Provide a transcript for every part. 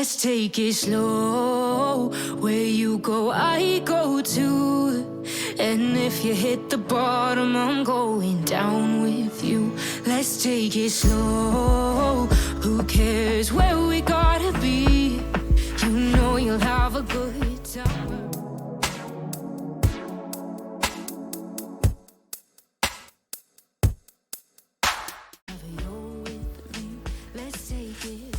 Let's take it slow. Where you go, I go too. And if you hit the bottom, I'm going down with you. Let's take it slow. Who cares where we gotta be? You know you'll have a good time. Let's take it.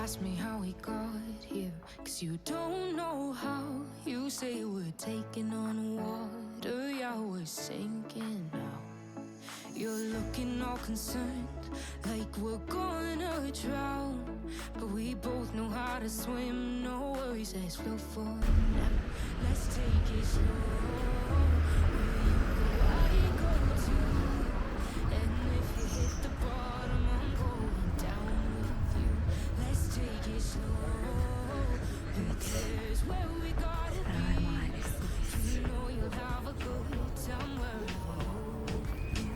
Ask me how we got here, 'cause you don't know how. You say we're taking on water, yeah, we're sinking now. You're looking all concerned, like we're gonna drown. But we both know how to swim, no worries, let's flow for now. Let's take it slow. Where you go, I go too. And if you hit the bottom, I'm going down with you. Let's take it slow. Who cares where we gotta be? You know you'll have a good time wherever you.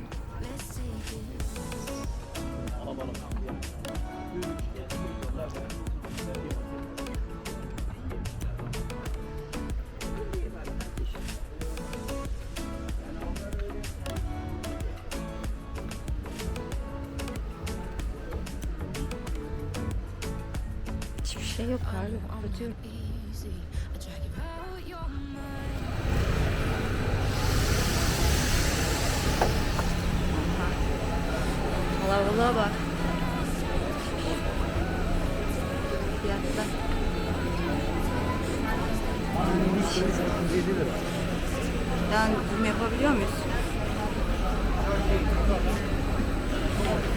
Let's take it. Hiçbir şey yok abi. Kapatıyorum. Kalabalığa bak. Fiyatlar. Yani zoom yapabiliyor muyuz?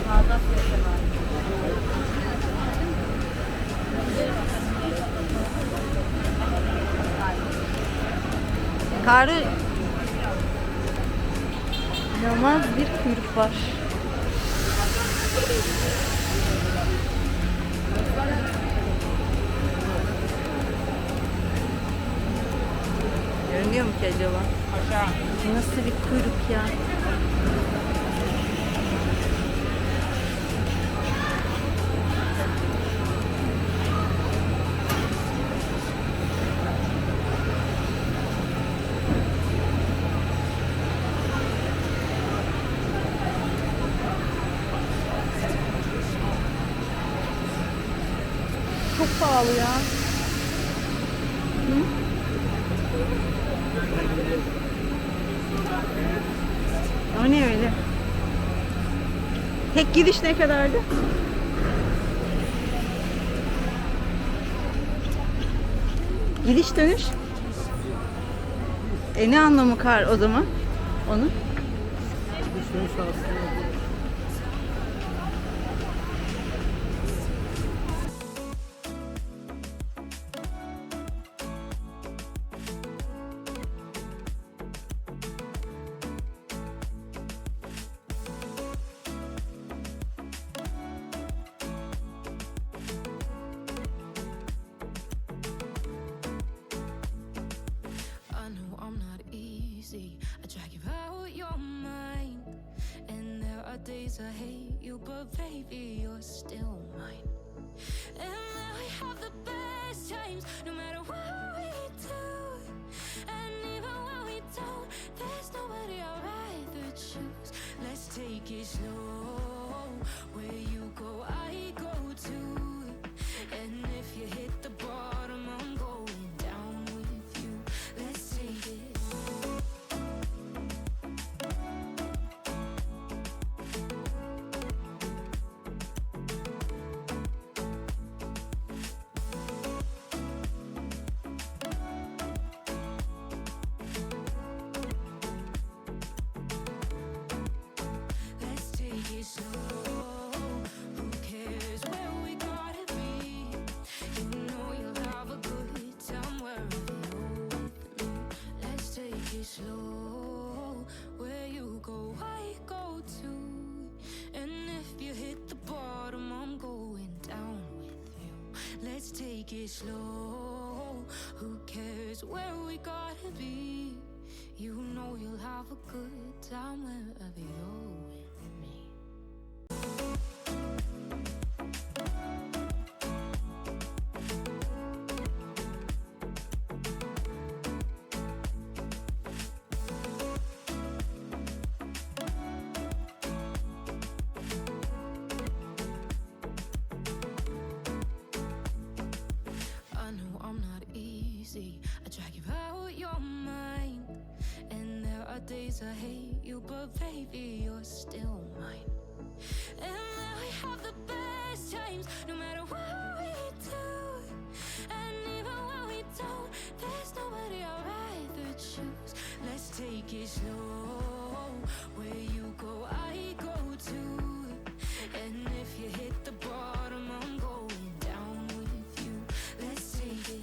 Sağda fiyatı var. Karı inanılmaz bir kuyruk var. Görünüyor mu ki acaba? Nasıl bir kuyruk ya? Çok pahalı ya. Hı? O ne öyle? Tek gidiş ne kadardı? Gidiş dönüş. Ne anlamı kar o zaman? Onun? Gidiş dönüş aslında. I drag you out your mind, and there are days I hate you, but baby, you're still mine. And now we have the best times, no matter what we do. And even when we don't, there's nobody I'd rather choose. Let's take it slow. Where you go, I go too. And if you hit the bottom, I'm going down with you. Let's take it. Slow, where you go, I go too. And take it slow. Who cares where we gotta be? You know you'll have a good time wherever you're with me. I know I'm not easy. I drag you out your mind. And there are days I hate you, but baby, you're still mine. And we have the best times, no matter what we do. And even when we don't, there's nobody I'd rather choose. Let's take it slow. Where you go, I go too. And if you hit the bottom, I'm going down with you. Let's take it.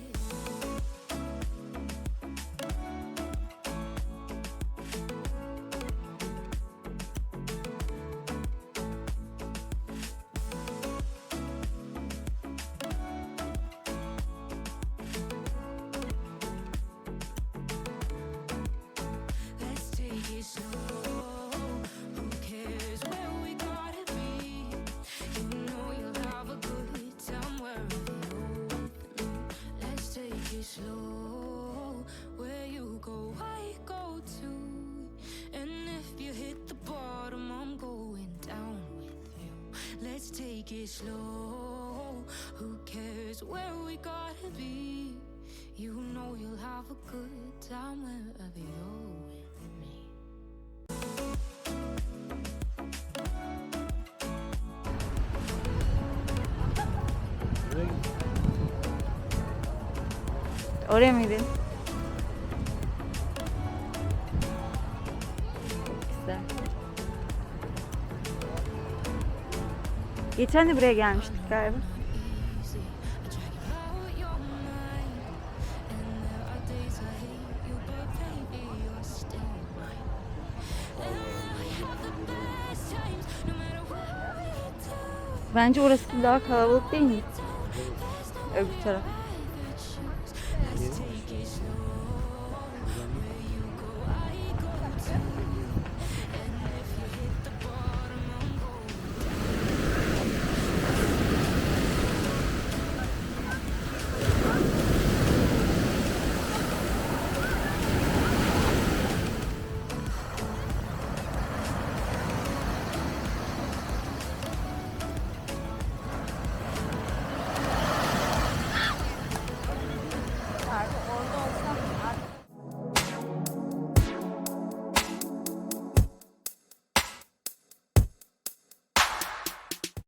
Let's take it slow. Who cares where we gotta be? You know you'll have a good time wherever you're with me. Let's take it slow. Where you go, I go too. And if you hit the bottom, I'm going down with you. Let's take it slow. Who cares where we gotta be? You know you'll have a good time wherever you're with me. Nereye gidiyorsun? Oraya mıydın? Çok güzel. Geçen de buraya gelmiştik galiba. Easy. I drag you out your mind. And there are days I hate you, but baby, you're still mine. And we have the best times, no matter what we do. Bence orası daha kalabalık değil mi? There's no Öbür taraf.